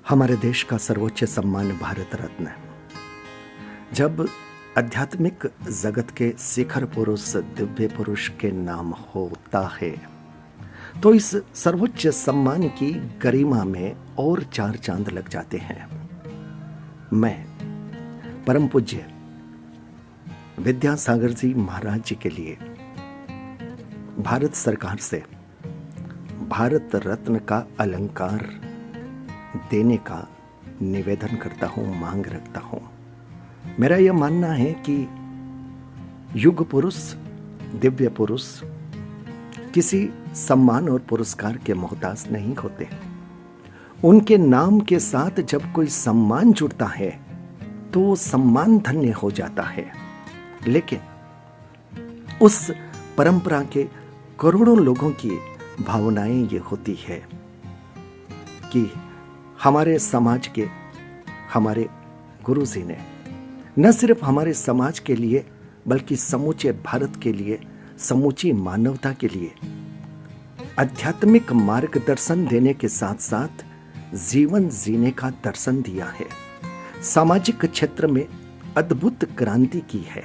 हमारे देश का सर्वोच्च सम्मान भारत रत्न है। जब आध्यात्मिक जगत के शिखर पुरुष दिव्य पुरुष के नाम होता है तो इस सर्वोच्च सम्मान की गरिमा में और चार चांद लग जाते हैं। मैं परम पूज्य विद्यासागर जी महाराज जी के लिए भारत सरकार से भारत रत्न का अलंकार देने का निवेदन करता हूं, मांग रखता हूं। मेरा यह मानना है कि युग पुरुष, दिव्य पुरुष किसी सम्मान और पुरस्कार के मोहताज नहीं होते। उनके नाम के साथ जब कोई सम्मान जुड़ता है तो वो सम्मान धन्य हो जाता है। लेकिन उस परंपरा के करोड़ों लोगों की भावनाएं ये होती है कि हमारे समाज के हमारे गुरुजी ने न सिर्फ हमारे समाज के लिए बल्कि समूचे भारत के लिए, समूची मानवता के लिए आध्यात्मिक मार्गदर्शन देने के साथ साथ जीवन जीने का दर्शन दिया है। सामाजिक क्षेत्र में अद्भुत क्रांति की है,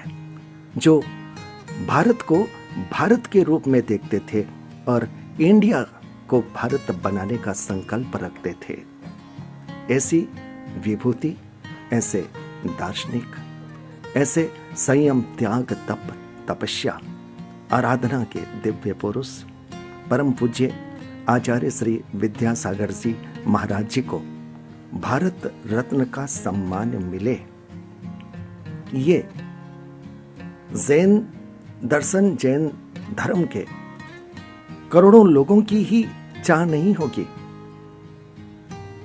जो भारत को भारत के रूप में देखते थे और इंडिया को भारत बनाने का संकल्प रखते थे। ऐसी विभूति, ऐसे दार्शनिक, ऐसे संयम, त्याग, तप, तपस्या, आराधना के दिव्य पुरुष परम पूज्य आचार्य श्री विद्यासागर जी महाराज जी को भारत रत्न का सम्मान मिले, ये जैन दर्शन, जैन धर्म के करोड़ों लोगों की ही चाह नहीं होगी।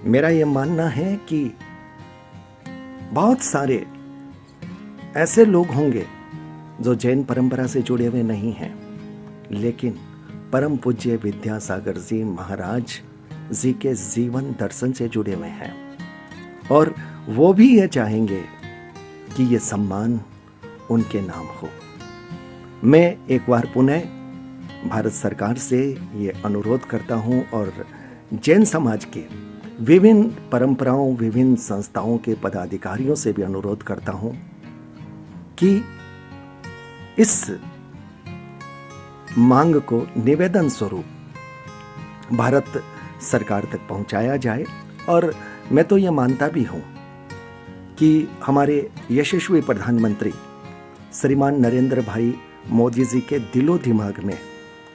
मेरा यह मानना है कि बहुत सारे ऐसे लोग होंगे जो जैन परंपरा से जुड़े हुए नहीं हैं, लेकिन परम पूज्य विद्यासागर जी महाराज जी के जीवन दर्शन से जुड़े हुए हैं और वो भी ये चाहेंगे कि ये सम्मान उनके नाम हो। मैं एक बार पुनः भारत सरकार से ये अनुरोध करता हूं और जैन समाज के विभिन्न परंपराओं, विभिन्न संस्थाओं के पदाधिकारियों से भी अनुरोध करता हूं कि इस मांग को निवेदन स्वरूप भारत सरकार तक पहुंचाया जाए। और मैं तो यह मानता भी हूं कि हमारे यशस्वी प्रधानमंत्री श्रीमान नरेंद्र भाई मोदी जी के दिलो दिमाग में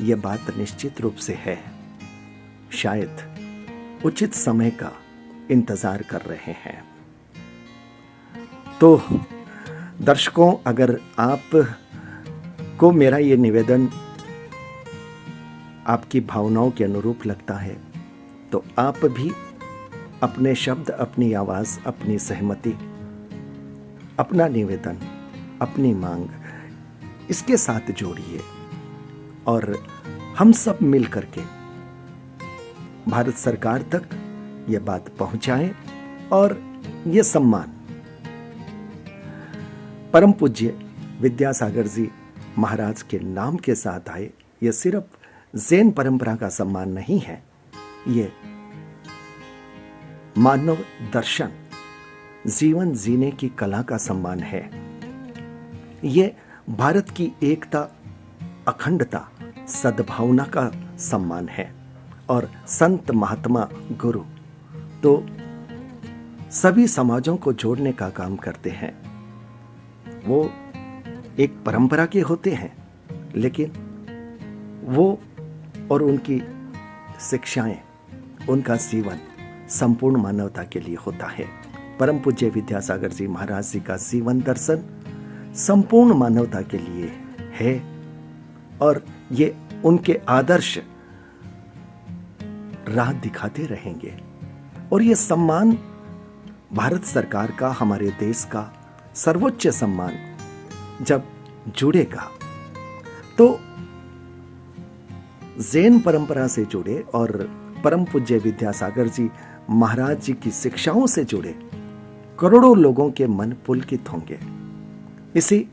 यह बात निश्चित रूप से है। शायद उचित समय का इंतजार कर रहे हैं। तो दर्शकों, अगर आप को मेरा ये निवेदन आपकी भावनाओं के अनुरूप लगता है तो आप भी अपने शब्द, अपनी आवाज, अपनी सहमति, अपना निवेदन, अपनी मांग इसके साथ जोड़िए और हम सब मिल करके भारत सरकार तक यह बात पहुंचाएं और यह सम्मान परम पूज्य विद्यासागर जी महाराज के नाम के साथ आए। यह सिर्फ जैन परंपरा का सम्मान नहीं है, यह मानव दर्शन, जीवन जीने की कला का सम्मान है। यह भारत की एकता, अखंडता, सद्भावना का सम्मान है। और संत, महात्मा, गुरु तो सभी समाजों को जोड़ने का काम करते हैं। वो एक परंपरा के होते हैं, लेकिन वो और उनकी शिक्षाएं, उनका जीवन संपूर्ण मानवता के लिए होता है। परम पूज्य विद्यासागर जी महाराज जी का जीवन दर्शन संपूर्ण मानवता के लिए है और ये उनके आदर्श राह दिखाते रहेंगे। और ये सम्मान भारत सरकार का, हमारे देश का सर्वोच्च सम्मान जब जुड़ेगा तो जैन परंपरा से जुड़े और परम पूज्य विद्यासागर जी महाराज जी की शिक्षाओं से जुड़े करोड़ों लोगों के मन पुलकित होंगे। इसी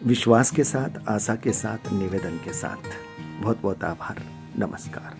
विश्वास के साथ, आशा के साथ, निवेदन के साथ बहुत बहुत आभार। नमस्कार।